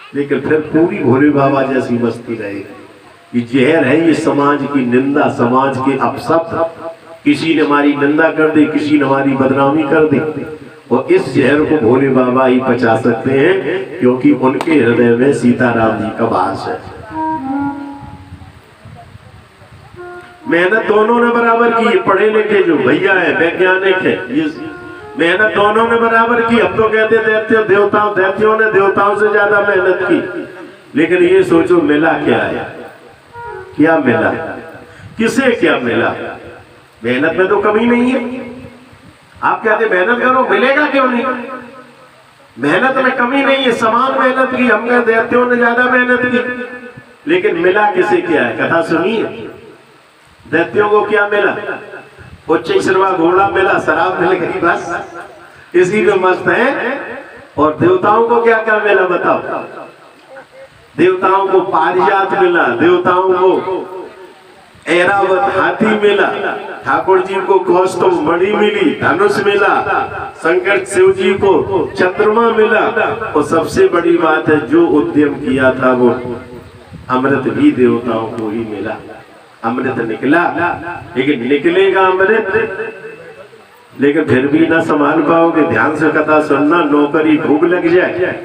लेकिन फिर पूरी भोले बाबा जैसी मस्ती रहेगी। ये जहर है, ये समाज की निंदा, समाज के अपशब्द। किसी ने हमारी निंदा कर दी, किसी ने हमारी बदनामी कर दी, और इस जहर को भोले बाबा ही पचा सकते हैं, क्योंकि उनके हृदय में सीताराम जी का वास है। मेहनत दोनों ने बराबर की। पढ़े लिखे जो भैया है, वैज्ञानिक है, ये मेहनत दोनों ने बराबर की। अब तो कहते दैत्यों ने देवताओं से ज्यादा मेहनत की। लेकिन ये सोचो मिला क्या है? क्या मिला? किसे क्या मिला? मेहनत में तो कमी नहीं है। आप कहते मेहनत करो, मिलेगा क्यों नहीं? मेहनत में कमी नहीं है, समान मेहनत की। हमने दैत्यों ने ज्यादा मेहनत की, लेकिन मिला किसे क्या है? कथा सुनिए। दैत्यों को क्या मिला? उच्च श्रवा घोड़ा मिला, शराब मिल गई, बस इसी में मस्त है। और देवताओं को क्या क्या मिला बताओ? देवताओं को पारिजात मिला, देवताओं को ऐरावत हाथी मिला, ठाकुर जी को कौस्तुभ मणि मिली, धनुष मिला, शंकर शिव जी को चंद्रमा मिला। और सबसे बड़ी बात है, जो उद्यम किया था वो अमृत भी देवताओं को ही मिला। अमृत निकला, लेकिन निकलेगा अमृत, लेकिन फिर भी ना संभाल पाओगे। ध्यान से कथा सुनना। नौकरी खूब लग जाए,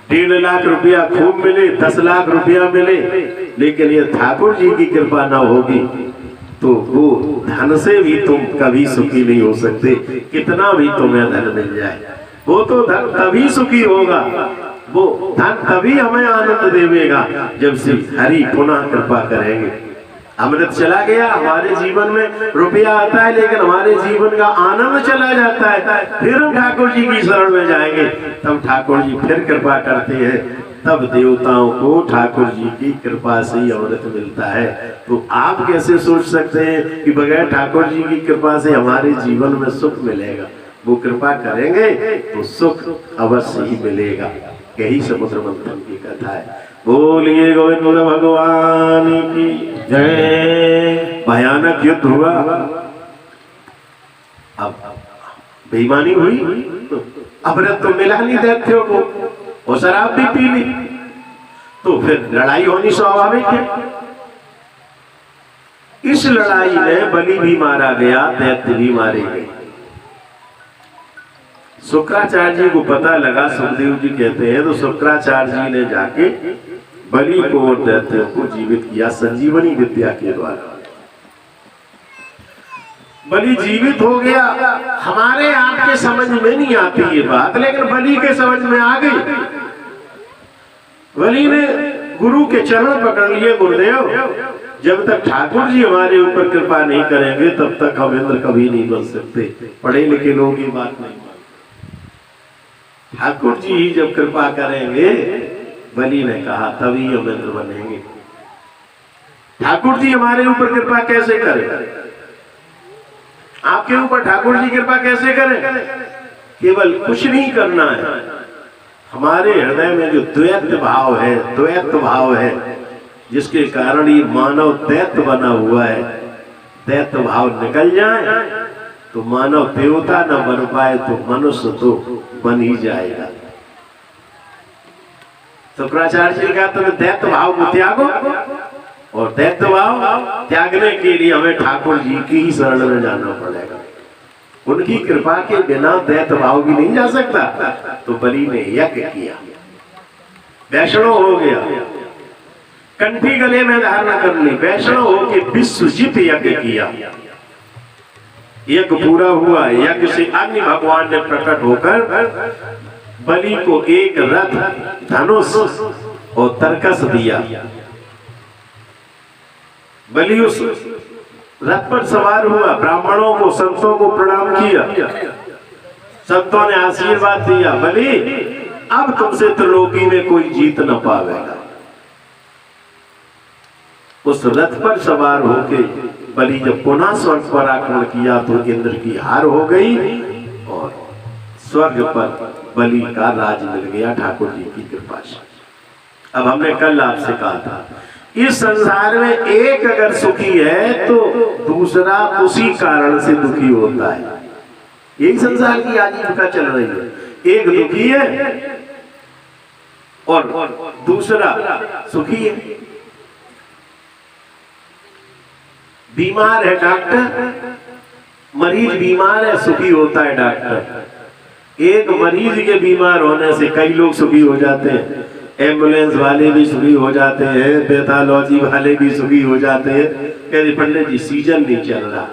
1.5 लाख रुपया खूब मिले, 10 लाख रुपया मिले, लेकिन ये ठाकुर जी की कृपा ना होगी तो वो धन से भी तुम कभी सुखी नहीं हो सकते। कितना भी तुम्हें धन मिल जाए, वो तो धन तभी सुखी होगा, वो धन तभी हमें आनंद देवेगा जब से हरि पुनः कृपा करेंगे। अमृत चला गया हमारे जीवन में, रुपया आता है, लेकिन हमारे जीवन का आनंद चला जाता है। फिर हम ठाकुर जी की शरण में जाएंगे, तब ठाकुर जी फिर कृपा करते हैं। तब देवताओं को ठाकुर जी की कृपा से ही अमृत मिलता है। तो आप कैसे सोच सकते हैं कि बगैर ठाकुर जी की कृपा से हमारे जीवन में सुख मिलेगा? वो कृपा करेंगे तो सुख अवश्य ही मिलेगा। यही समुद्र मंथन की कथा है। बोलिए गोविंद भगवान की जय। भयानक युद्ध हुआ। अब बेईमानी हुई, अमृत तो मिला नहीं दैत्यों को, और शराब भी पी ली, तो फिर लड़ाई होनी स्वाभाविक है। इस लड़ाई में बलि भी मारा गया, दैत्य भी मारे गए। शुक्राचार्य जी को पता लगा, सुखदेव जी कहते हैं, तो शुक्राचार्य जी ने जाके बलि को और दैत्यों को जीवित किया संजीवनी विद्या के द्वारा। बलि जीवित हो गया। हमारे आपके समझ में नहीं आती ये बात, लेकिन बलि के समझ में आ गई। बलि ने गुरु के चरण पकड़ लिए, गुरुदेव जब तक ठाकुर जी हमारे ऊपर कृपा नहीं करेंगे तब तक हम इंद्र कभी नहीं बन सकते। पढ़े लिखे लोग ये बात नहीं, ठाकुर जी ही जब कृपा करेंगे, बलि ने कहा, तभी हम इंद्र बनेंगे। ठाकुर जी हमारे ऊपर कृपा कैसे करें? आपके ऊपर ठाकुर जी कृपा कैसे करें? केवल कुछ नहीं करना है। हमारे हृदय में जो द्वैत भाव है, जिसके कारण ये मानव दैत्य बना हुआ है, दैत्य भाव निकल जाए तो मानव देवता न बन पाए तो मनुष्य तो बन ही जाएगा। शुक्राचार्य जी ने कहा, तुम्हें दैत्य भाव को त्यागो, और दैत्य भाव त्यागने के लिए हमें ठाकुर जी की ही शरण में जाना पड़ेगा। उनकी कृपा के बिना दैत्य भाव भी नहीं जा सकता। तो बलि ने यज्ञ किया, वैष्णव हो गया, कंठी गले में धारण कर ली, वैष्णव होके विश्वजित यज्ञ किया। यज्ञ पूरा हुआ। यज्ञ से अग्नि भगवान ने प्रकट होकर बलि को एक रथ, धनुष और तरकस दिया। बलि उस रथ पर सवार हुआ, ब्राह्मणों को, संतों को प्रणाम किया। संतों ने आशीर्वाद दिया, बलि अब तुमसे त्रिलोकी में कोई जीत न पावेगा। उस रथ पर सवार होके बलि जब पुनः स्वर्ग पर आक्रमण किया तो इंद्र की हार हो गई और स्वर्ग पर बलि का राज मिल गया ठाकुर जी की कृपा से। अब हमने कल आपसे कहा था, इस संसार में एक अगर सुखी है तो दूसरा उसी कारण से दुखी होता है। यही संसार की आजीविका चल रही है। एक दुखी है और दूसरा सुखी है। बीमार है डॉक्टर, मरीज बीमार है, सुखी होता है डॉक्टर। एक मरीज के बीमार होने से कई लोग सुखी हो जाते हैं। एम्बुलेंस वाले भी सुखी हो जाते हैं, पैथोलॉजी वाले भी सुखी हो जाते हैं। कहते पंडित जी सीजन नहीं चल रहा।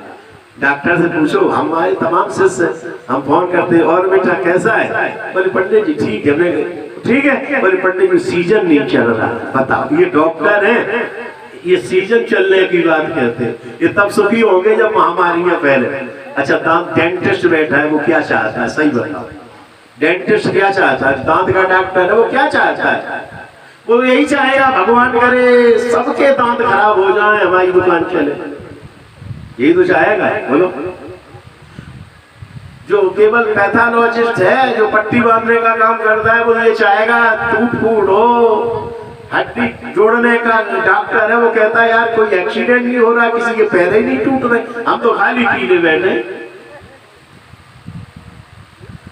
डॉक्टर से पूछो, हमारे तमाम शिष्य हम फोन करते हैं, और बेटा कैसा है? बोले पंडित जी ठीक है। ठीक है, बोले पंडित जी सीजन नहीं चल रहा। बताओ, ये डॉक्टर है, ये सीजन चलने की बात कहते हैं। ये तब सुखी होंगे जब महामारियां फैले। अच्छा, दांत डेंटिस्ट बैठा है, वो क्या चाहता है? सही बताओ, डेंटिस्ट क्या चाहता है? दांत का डॉक्टर है, वो क्या चाहता है? वो यही चाहेगा भगवान करे सबके दांत खराब हो जाए, हमारी दुकान चले। यही तो चाहेगा। बोलो, जो केवल पैथोलॉजिस्ट है, जो पट्टी बांधने का काम करता है, वो ये चाहेगा टूट फूट हो। हड्डी जोड़ने का डॉक्टर है, वो कहता है यार कोई एक्सीडेंट नहीं हो रहा, किसी के पैर ही नहीं टूट रहे, हम तो खाली पीले बैठे,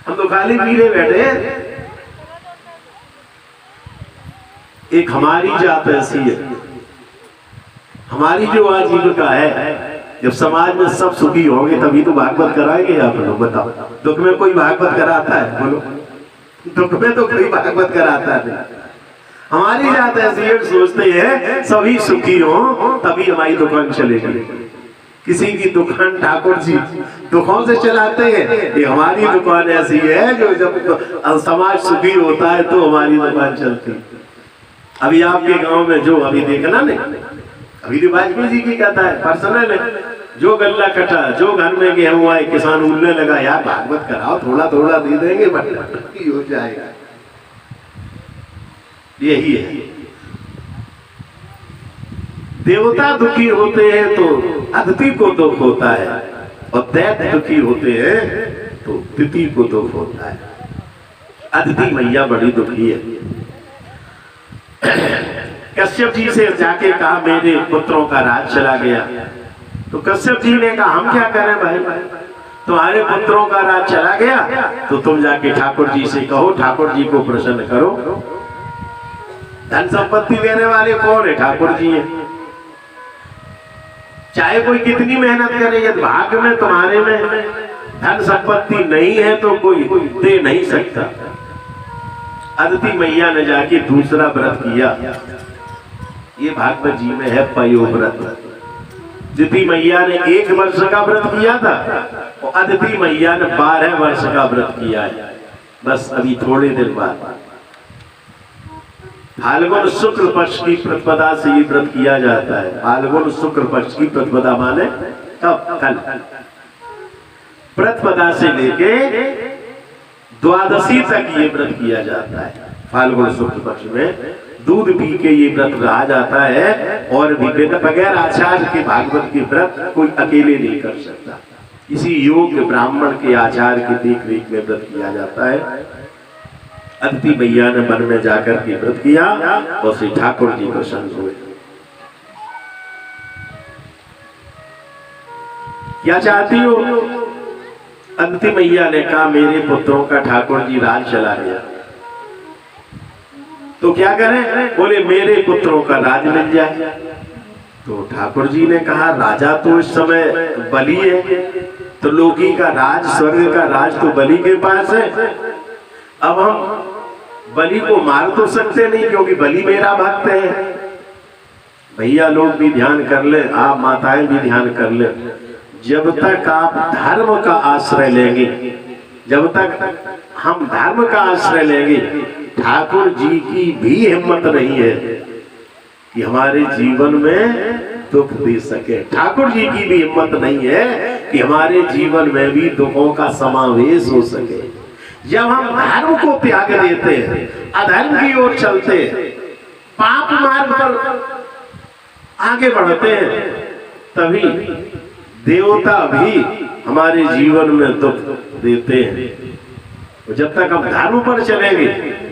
हम तो खाली पीले बैठे। एक हमारी जात ऐसी है, हमारी जो आजीविका है, जब समाज में सब सुखी होंगे तभी तो भागवत कराएंगे आप लोग। बताओ, दुख में कोई भागवत कराता है? बोलो, दुख में तो कोई भागवत कराता है। हमारी जात ऐसी है, सोचते हैं सभी सुखी हो तभी हमारी दुकान चलेगी। किसी की दुकान ठाकुर जी दुखों से चलाते हैं। ये हमारी दुकान ऐसी है जो जब समाज सुखी होता है तो हमारी दुकान चलती। अभी आपके गांव में जो अभी देखना नहीं, अभी तो वाजपेयी जी की कहता है पर्सनल है, जो गल्ला कटा, जो घर में गेहूं आए, किसान उड़ने लगा, यार भागवत कराओ, थोड़ा थोड़ा दे देंगे, बट हो जाएगा। यही है, देवता दुखी होते हैं तो अतिथि को दुख होता है, और दैत्य दुखी होते हैं तो तिथि को दुख होता है। अतिथि मैया बड़ी दुखी है। कश्यप जी से जाके कहा मेरे पुत्रों का राज चला गया। तो कश्यप जी ने कहा हम क्या करें भाई, तुम्हारे पुत्रों का राज चला गया तो तुम जाके ठाकुर जी से कहो, ठाकुर जी को प्रसन्न करो। धन संपत्ति देने वाले कौन है? ठाकुर जी हैं। चाहे कोई कितनी मेहनत करे, यदि भाग्य में तुम्हारे में धन संपत्ति नहीं है तो कोई दे नहीं सकता। अदिति मैया ने जाके दूसरा व्रत किया, ये भागवत जी में है पयो व्रत। अदिति मैया ने 1 वर्ष का व्रत किया था, और अदिति मैया ने 12 वर्ष का व्रत किया है। बस अभी थोड़े दिन बाद फाल्गुन शुक्ल पक्ष की प्रतिपदा से ये व्रत किया जाता है। फाल्गुन शुक्ल पक्ष की प्रतिपदा माने कब? कल। प्रतिपदा से लेके द्वादशी तक ये व्रत किया जाता है। फाल्गुन शुक्ल पक्ष में दूध पी के ये व्रत रहा जाता है, और भी बगैर आचार्य के भागवत के व्रत कोई अकेले नहीं कर सकता। इसी योग्य ब्राह्मण के आचार्य की देख रेख में व्रत किया जाता है। अदिति मैया ने वन में जाकर के व्रत किया और श्री ठाकुर जी प्रसन्न हुए। क्या चाहती हो? अदिति मैया ने कहा मेरे पुत्रों का ठाकुर जी राज चला गया, तो क्या करें? बोले मेरे पुत्रों का राज मिल जाए। तो ठाकुर जी ने कहा राजा तो इस समय बलि है, तो लोकी का राज, स्वर्ग का राज तो बलि के पास है। अब हम बलि को मार तो सकते नहीं, क्योंकि बलि मेरा भक्त है। भैया लोग भी ध्यान कर ले, आप माताएं भी ध्यान कर ले, जब तक आप धर्म का आश्रय लेंगे, जब तक हम धर्म का आश्रय लेंगे, ठाकुर जी की भी हिम्मत नहीं है कि हमारे जीवन में दुख दे सके। ठाकुर जी की भी हिम्मत नहीं है कि हमारे जीवन में भी दुखों का समावेश हो सके। जब हम धर्म को त्याग देते हैं, अधर्म की ओर चलते हैं, पाप मार्ग पर आगे बढ़ते हैं, तभी देवता भी हमारे जीवन में दुख देते हैं। जब तक हम धर्म पर चलेंगे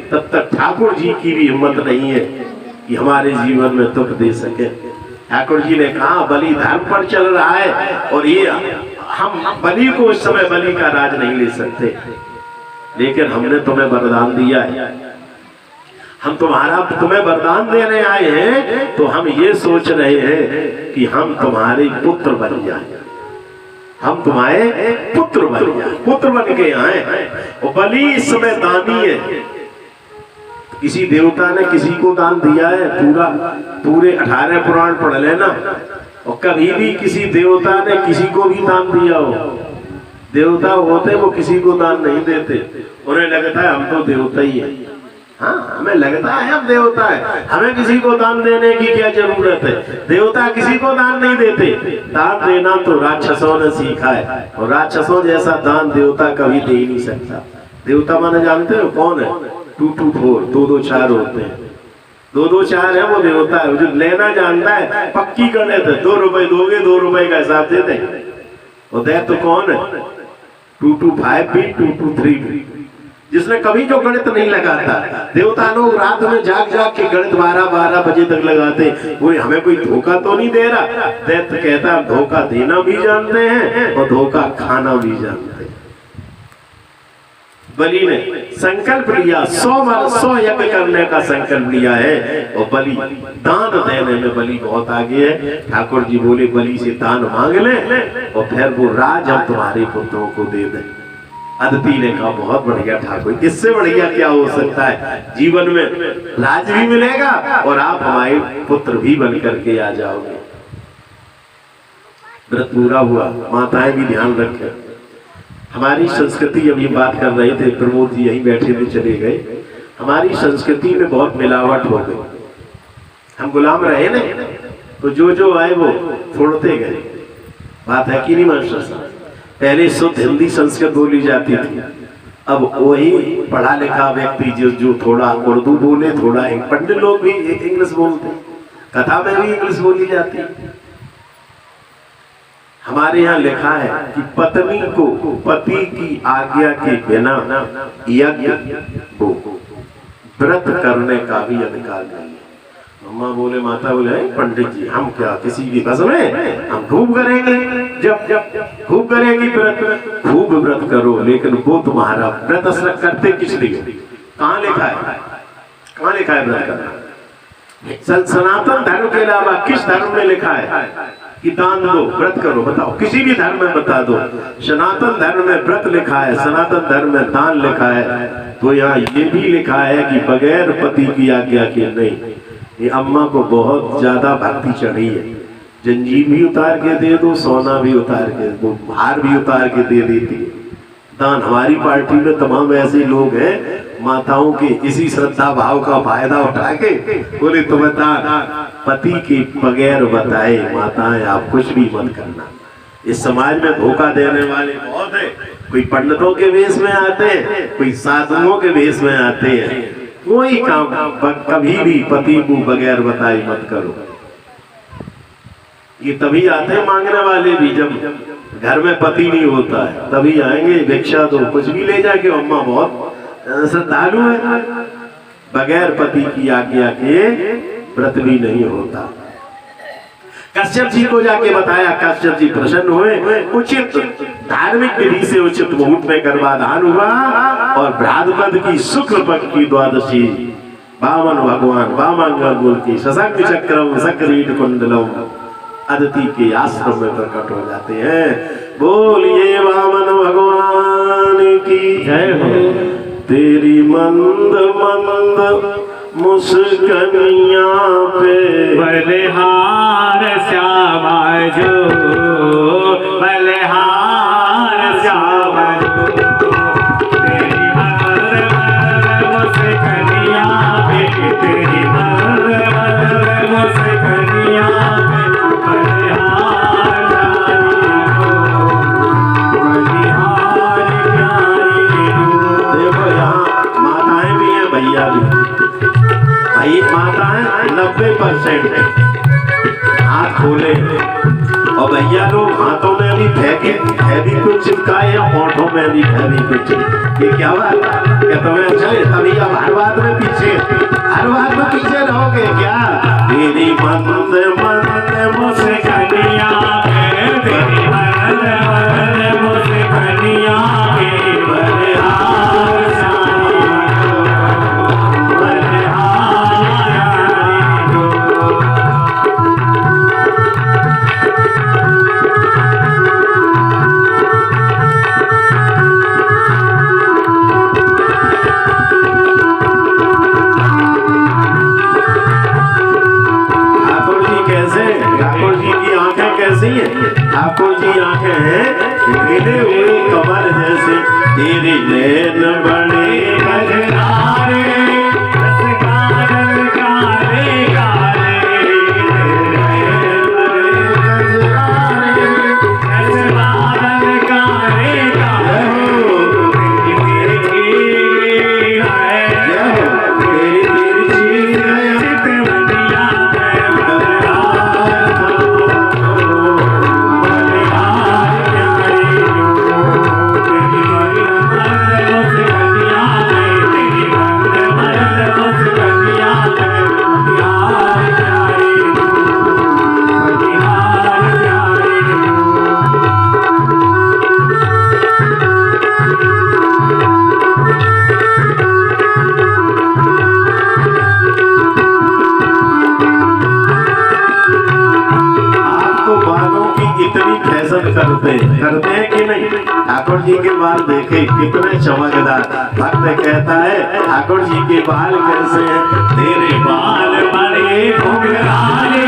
तब तक ठाकुर जी की भी हिम्मत नहीं है कि हमारे जीवन में दुख दे सके। ठाकुर जी ने कहा बलि धर्म पर चल रहा है, और ये हम बलि को इस समय बलि का राज नहीं ले सकते, लेकिन हमने तुम्हें वरदान दिया है, हम तुम्हें वरदान देने आए हैं, तो हम ये सोच रहे हैं कि हम तुम्हारे पुत्र बन जाए, हम तुम्हारे पुत्र बन जाए, पुत्र बन के आए। और बलि इस समय दानी है। किसी देवता ने किसी को दान दिया है? पूरे 18 पुराण पढ़ लेना, और कभी भी किसी देवता ने किसी को भी दान दिया हो, देवता होते वो किसी को दान नहीं देते। उन्हें लगता है हम तो देवता ही है। हाँ, हमें लगता है हम देवता है, हमें किसी को दान देने की क्या जरूरत है। देवता किसी को दान नहीं देते। दान देना तो राक्षसों ने सीखा है, और राक्षसों जैसा दान देवता कभी दे ही नहीं सकता। देवता माने जानते हो कौन है? 2 2 4, 2 2 4 होते हैं। 2 2 4 है वो देवता है। जो लेना जानता है, पक्की गणित है, 2 रुपए दोगे 2 रुपए का हिसाब दे देंगे। और दैत्य तो कौन है? 2 2 5 भी, 2 2 3 भी। जिसने कभी जो गणित नहीं लगाता। देवता लोग रात में जाग जाग के गणित 12 बजे तक लगाते, वो हमें कोई धोखा तो नहीं दे रहा। दैत्य कहता है धोखा देना भी जानते हैं और धोखा खाना भी जानते हैं। बलि ने संकल्प लिया, 100 यज्ञ करने का संकल्प लिया है, और बलि दान देने में बलि बहुत आगे है। ठाकुर जी बोले बलि से दान मांग ले, और फिर वो राज हम तुम्हारे पुत्रों को दे दें। अदिति ने कहा बहुत बढ़िया ठाकुर, इससे बढ़िया क्या हो सकता है। जीवन में राज भी मिलेगा और आप हमारे पुत्र भी बन करके आ जाओगे। व्रत पूरा हुआ। माताएं भी ध्यान रखें। हमारी संस्कृति, अभी बात कर रहे थे, प्रमोद जी यहीं बैठे हुए चले गए। हमारी संस्कृति में बहुत मिलावट हो गई। हम गुलाम रहे ना, तो जो आए वो छोड़ते गए। बात है कि नहीं मास्टर साहब? पहले शुद्ध हिंदी संस्कृत बोली जाती थी, अब वही पढ़ा लिखा व्यक्ति जो थोड़ा उर्दू बोले, थोड़ा पंडित लोग भी इंग्लिश बोलते, कथा में भी इंग्लिश बोली जाती। हमारे यहाँ लिखा है कि पत्नी को पति की आज्ञा के बिना यज्ञ व्रत करने का भी अधिकार नहीं है। अम्मा बोले, माता बोले, पंडित जी हम क्या किसी की बस में? हम खूब करेंगे, जब खूब करेंगे व्रत, खूब व्रत करो, लेकिन वो तुम्हारा व्रत करते किस लिए? कहाँ लिखा है? कहाँ लिखा है व्रत करना? सनातन धर्म के अलावा किस धर्म में लिखा है कि दान दो, व्रत करो? बताओ, किसी भी धर्म में बता दो। सनातन धर्म में व्रत लिखा है, सनातन धर्म में दान लिखा है, तो यहाँ ये भी लिखा है कि बगैर पति की आज्ञा के नहीं। ये अम्मा को बहुत ज्यादा भक्ति चढ़ी है। जंजीर भी उतार के दे दो, सोना भी उतार के दो, हार भी उतार के दे देती है। दान हमारी पार्टी में तमाम ऐसे लोग हैं, माताओं के इसी श्रद्धा भाव का फायदा उठा के बोले तुम्हें दान, पति के बगैर बताए माताएं आप कुछ भी मत करना। इस समाज में धोखा देने वाले बहुत है। कोई पंडितों के वेश में आते हैं, कोई साधुओं के वेश में आते हैं। कोई काम कभी भी पति को बगैर बताए मत करो। ये तभी आते हैं मांगने वाले भी, जब घर में पति नहीं होता है तभी आएंगे, भिक्षा दो, कुछ भी ले जाके। अम्मा बहुत श्रद्धालु है, बगैर पति की आज्ञा के व्रत भी नहीं होता। कश्यप जी को जाके बताया, कश्यप जी प्रसन्न हुए। उचित धार्मिक विधि से उचित मुहूर्त में गर्भाधान हुआ, और भ्रातृपद की शुक्ल पक्ष की द्वादशी वामन भगवान वामंगल की शशांक चक्रम सक्रीट कुंडलम अदिति के आश्रम में प्रकट हो जाते हैं। बोलिए वामन भगवान की जय हो। तेरी मंद मंद मुस्कनिया पे बलिहार श्यामा जो, बलिहार श्यामा जो, तेरी मंद मंद मुस्कनिया पे, तेरी मंद मंद मुस्कनिया पे, बलिहार प्यारी हो। देखो यहाँ माताएं भी हैं, भैया भी। भाई माताएं 90% हाथ खोले, और भैया लोग हाथों में अभी फेविक्विक चिपकाए हैं, होठों में भी फेविक्विक। ये क्या बात है? क्या तुम्हें अच्छा है? तभी अब हर बात में पीछे रहोगे क्या? तेरी मंद मंद मुस्कनिया पे, तेरी मंद मंद मुस्कनिया पे, बलिहार श्यामा जो, बलिहार तेरी नैन बड़े गजरारे रस काजल काले काले रस बादल काले काले तेरी तिरछी है तेरी तिरछी नयन चितवनिया करते हैं कि नहीं? ठाकुर जी के बाल देखे कितने चमकदार। भक्त कहता है ठाकुर जी के बाल कैसे हैं? तेरे बाल बड़े घुंघराले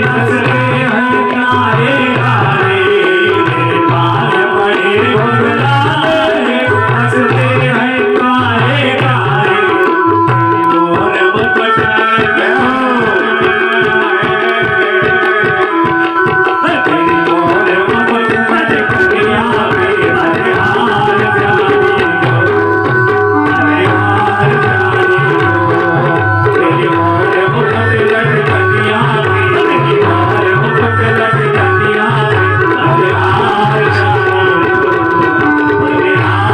हंसते हैं काले काले तेरे बाल बड़े घुंघराले हंसते हैं काले काले मोर मुकुट तेरी मोर मुकुट दुनिया में हरे हार जानी हरे हार जानी तेरी मोर मुकुट दुनिया में तेरी मोर मुकुट दुनिया में हरे हार जानी हरे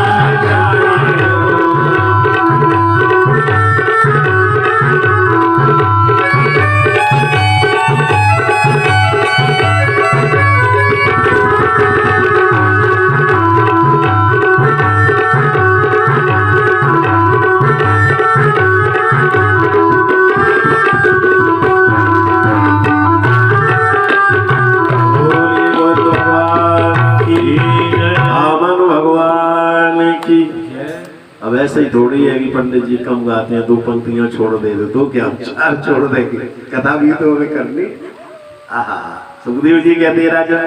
हार जानी आमन भगवान की। अब ऐसे ही थोड़ी है कि पंडित जी कम गाते हैं, दो पंक्तियां छोड़ दे तो क्या चार छोड़ देंगे, कथा भी तो हमें करनी। आहा, सुखदेव जी कहते हैं राजा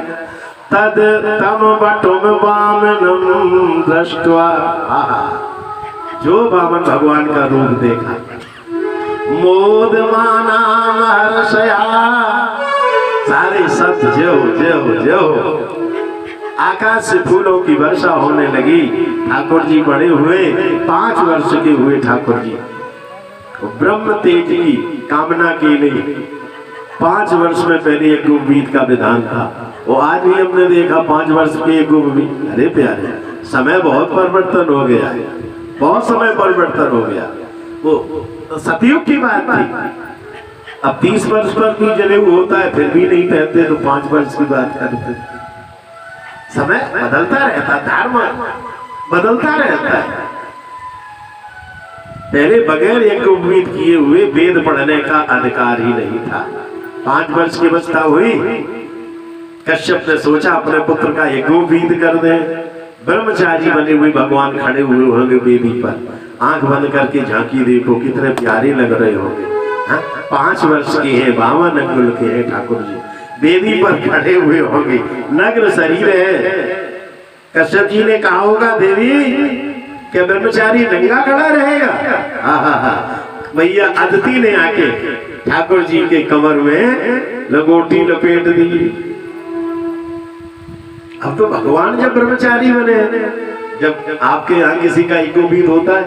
तद तम बटुम वामनम दृष्ट्वा। आहा, जो वामन भगवान का रूप देखा मोद माना हर्षया, सारे सत जो जो जो आकाश से फूलों की वर्षा होने लगी। ठाकुर जी बड़े हुए, 5 वर्ष के हुए ठाकुर जी। ब्रह्म तेज की कामना की नहीं, 5 वर्ष में पहले एक गुरबीत का विधान था। वो आज भी हमने देखा 5 वर्ष के एक गुरबीत। अरे प्यारे, समय बहुत परिवर्तन हो गया है, बहुत समय परिवर्तन हो गया। वो सतयुग की बात थी। अब 30 वर्ष पर भी जनेऊ होता है, फिर भी नहीं पहनते, तो 5 वर्ष की बात करते। समय बदलता रहता, धर्म बदलता रहता है। पहले बगैर एक उम्मीद किए हुए वेद पढ़ने का अधिकार ही नहीं था। 5 वर्ष की अवस्था हुई, कश्यप ने सोचा अपने पुत्र का एक उम्मीद कर दे। ब्रह्मचारी बने हुए भगवान खड़े हुए होंगे वेदी पर, आंख बंद करके झांकी देखो कितने प्यारे लग रहे होंगे। 5 वर्ष के हैं, 52 अंगुल के हैं ठाकुर जी, वेदी पर खड़े हुए होंगे, नग्न शरीर है। कश्यप जी ने कहा होगा देवी क्या ब्रह्मचारी नंगा खड़ा रहेगा? भैया अदिति ने आके ठाकुर जी के कमर में लंगोटी लपेट दी। अब तो भगवान जब ब्रह्मचारी बने, जब आपके यहाँ किसी का एगोबीत होता है,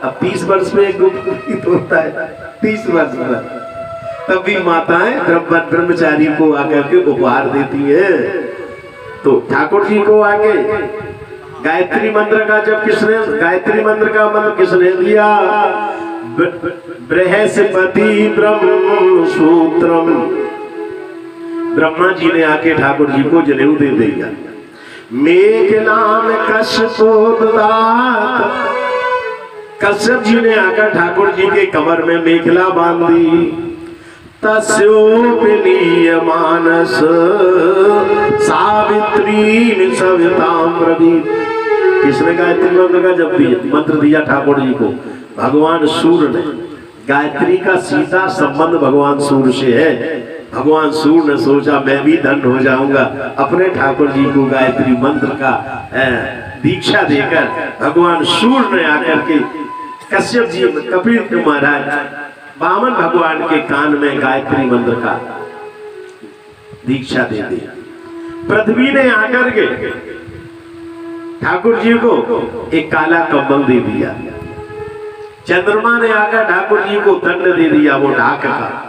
अब 30 वर्ष में एगोबीत होता है, 30 वर्ष में, तब भी माताएं ब्रह्मचारी को आकर के उपहार देती है। तो ठाकुर जी को आके गायत्री मंत्र का जब किसने, गायत्री मंत्र का मंत्र किसने दिया? बृहस्पति ब्रह्म सूत्रम, ब्रह्मा जी ने आके ठाकुर जी को जनेऊ दे दिया। मेघनाम कश्यपोददात, कश्यप जी ने आकर ठाकुर जी के कमर में मेखला बांध दी। तस्योपनीय मानस सावित्री सविताम ब्रवीत, किसने गायत्री मंत्र का जब दिया, मंत्र दिया ठाकुर जी को? भगवान सूर्य ने। गायत्री का सीधा संबंध भगवान सूर्य से है। भगवान सूर्य ने सोचा मैं भी धन्य हो जाऊंगा, अपने ठाकुर जी को गायत्री मंत्र का दीक्षा देकर भगवान सूर्य ने आकर के कश्यप जी कपिल महाराज वामन भगवान के कान में गायत्री मंत्र का दीक्षा दे दी। पृथ्वी ने आकर के ठाकुर जी को एक काला कंबल दे दिया। चंद्रमा ने आकर ठाकुर जी को दंड दे दिया, वो ढाक का।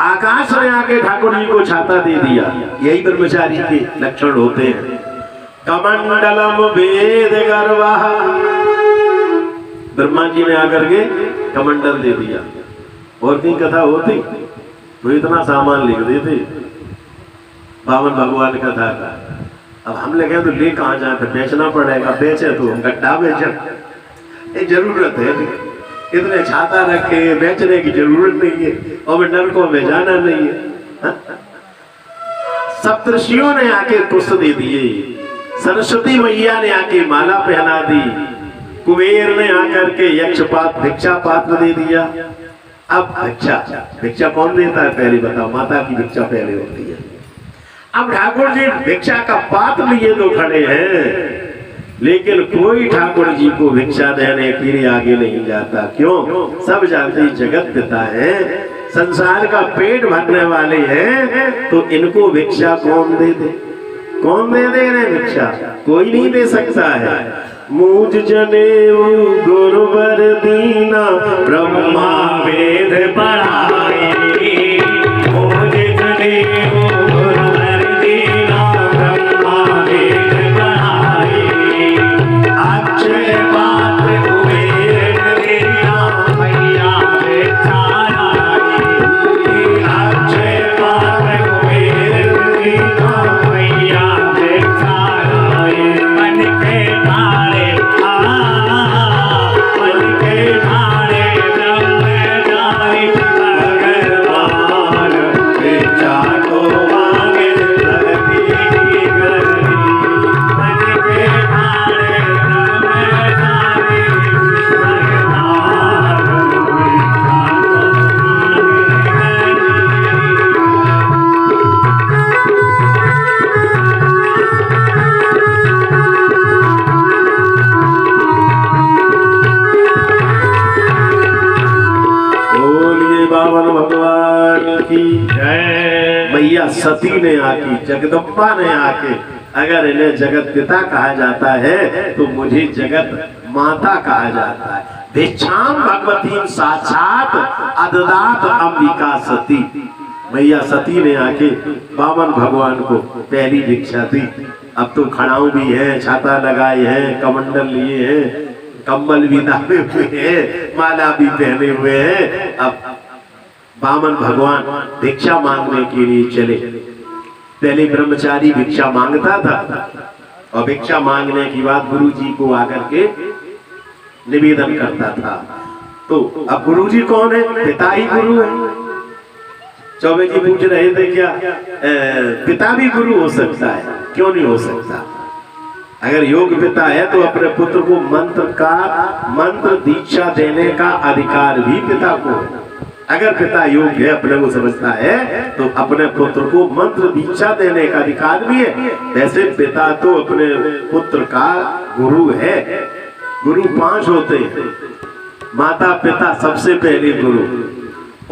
आकाश ने आके ठाकुर जी को छाता दे दिया। यही ब्रह्मचारी के लक्षण होते हैं। कमंडलम वेद गर्वाह, ब्रह्मा जी ने आकर के कमंडल दे दिया। और की कथा होती तो इतना सामान लिख देते वामन भगवान कथा का। अब हम लगे तो ले कहां जाए, फिर बेचना पड़ेगा। बेचे तो गड्ढा बेचे, ये जरूरत है। इतने छाता रखे, बेचने की जरूरत नहीं है और नरकों में जाना नहीं है। सप्तर्षियों ने आके पुष्प दे दिए, सरस्वती मैया ने आके माला पहना दी, कुबेर ने आकर के भिक्षा पात्र दे दिया। अब भिक्षा कौन देता है पहले बताओ? माता की भिक्षा पहले होती है। अब ठाकुर जी भिक्षा का पात्र लिए तो खड़े हैं, लेकिन कोई ठाकुर जी को भिक्षा देने के लिए आगे नहीं जाता। क्यों? सब जानते जगत पिता है, संसार का पेट भरने वाले हैं, तो इनको भिक्षा कौन दे दे? कौन दे दे इन्हें भिक्षा? कोई नहीं दे सकता है। मुझ जनेऊ गुरुवर दीना ब्रह्मा वेद पढ़ाए, मुझ जनेऊ गुरुवर दीना ब्रह्मा वेद पढ़ाए। अक्षय पात्र कुबेर दीना मैया भिक्षा लाई। अक्षय पात्र कुबेर दीना मैया भिक्षा लाई। मन के ढाले मन के ढाले ब्रह्मचारी भगवान भिक्षा को मांगे धरती की गर्मी। मन के ढाले ब्रह्मचारी भगवान भिक्षा बोलिए बावन भगवान की जय। मैया सती ने आके, जगदम्बा ने आके, अगर इन्हें जगत पिता कहा जाता है तो मुझे जगत माता कहा जाता है। भिक्षाम भगवती साक्षात अददात अंबिका सती। मैया सती ने आके वामन भगवान को पहली भिक्षा दी। अब तो खड़ाऊ भी है, छाता लगाए हैं, कमंडल लिए हैं, कम्बल भी दाबे हुए हैं, माला भी पहने हुए हैं। अब वामन भगवान भिक्षा मांगने के लिए चले। पहले ब्रह्मचारी भिक्षा मांगता था और भिक्षा मांगने की बात गुरु जी को आकर के निवेदन करता था। तो अब गुरु जी कौन है? पिता ही गुरु है। चौबे जी पूछ रहे थे क्या पिता भी गुरु हो सकता है? क्यों नहीं हो सकता? अगर योग पिता है तो अपने पुत्र को मंत्र दीक्षा देने का अधिकार भी पिता को है। अगर पिता योग्य है, अपने को समझता है, तो अपने पुत्र को मंत्र दीक्षा देने का अधिकार भी है। वैसे पिता तो अपने पुत्र का गुरु है। गुरु 5 होते हैं। माता पिता सबसे पहले गुरु,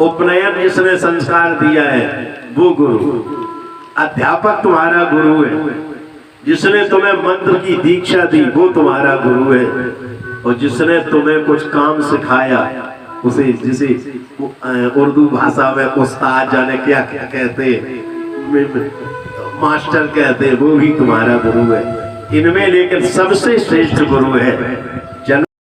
उपनयन जिसने संस्कार दिया है वो गुरु, अध्यापक तुम्हारा गुरु है, जिसने तुम्हें मंत्र की दीक्षा दी वो तुम्हारा गुरु है, और जिसने तुम्हें कुछ काम सिखाया उसे, जिसे उर्दू भाषा में उस्ताद जाने क्या क्या कहते हैं, मास्टर कहते हैं, वो भी तुम्हारा गुरु है। इनमें लेकिन सबसे श्रेष्ठ गुरु है